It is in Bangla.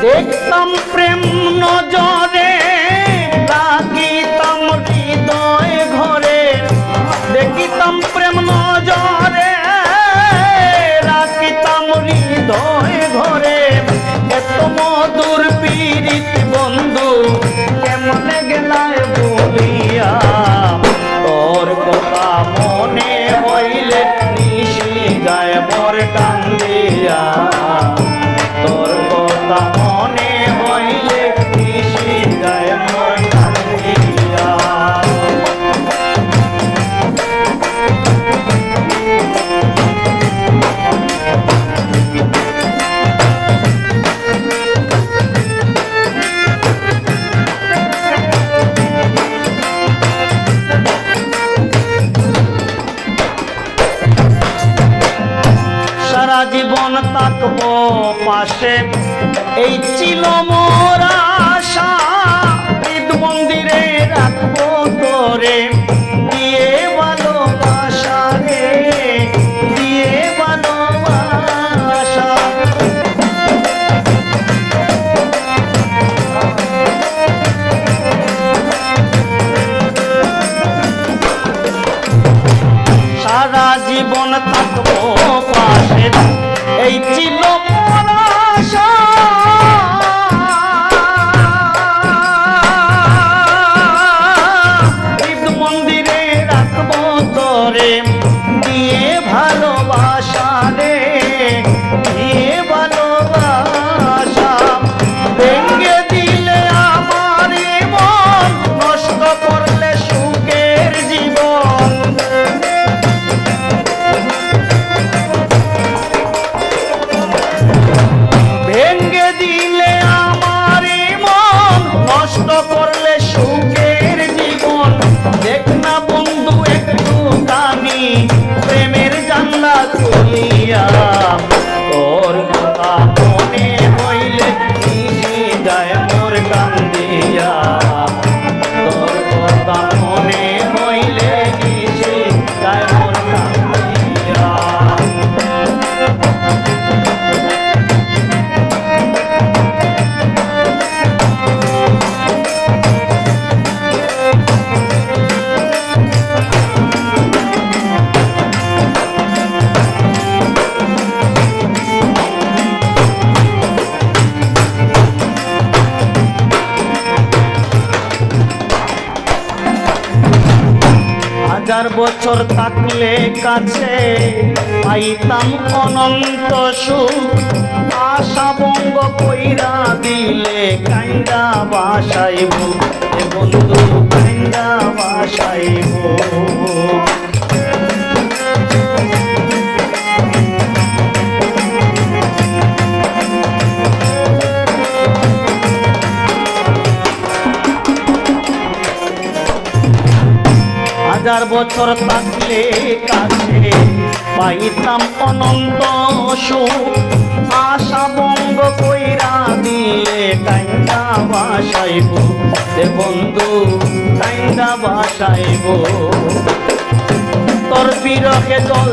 দেখতাম প্রেম নজরে রাখিতাম হৃদয় ঘরে, দেখিতাম প্রেম নজরে রাখিতাম হৃদয় ঘরে। এত মধুর পীড়িত বন্ধু কেমনে গেলায় বলিয়া, তোর কথা মনে হইলে নিশি যায় মোর কান্দিয়া, তোর কথা মনে হইলে নিশি যায় মোর কান্দিয়া। সারা জীবন থাকবো পাশে এই ছিল মোর আশা, ঈদ মন্দিরে রাখবো তোরে দিয়ে ভালোবাসা রে, দিয়ে ভালোবাসা। সারা জীবন থাকবো পাশে এই ছিল মোর আশা, ঈদ মন্দিরে রাখবো তোরে দিয়ে ভালোবাসা রে, দিয়ে ভালোবাসা। ভেঙে দিলে আমার মন, নষ্ট করলে সুখের জীবন, ভেঙে দিলে আমার মন, নষ্ট করলে সুখের জীবন। দেখ না বন্ধু একটু কানি প্রেমের জানলা খুলিয়া, তোর কথা মনে হইলে নিশি যায় মোর কান্দিয়া, তোর কথা মনে হইলে নিশি যায় মোর কান্দিয়া। হাজার বছর থাকলে কাছে পাইতাম অনন্ত সুখ, আশা ভঙ্গ কইরা দিলে কাইন্দা বাসাইব এ বন্ধু, কাইন্দা বাসাইব। হাজার বছর থাকলে কাছে পাইতাম অনন্ত সুখ, আশা ভঙ্গ কইরা দিলে কাইন্দা বাসাইব এ বন্ধু, কাইন্দা বাসাইব। তোর বিরহে জল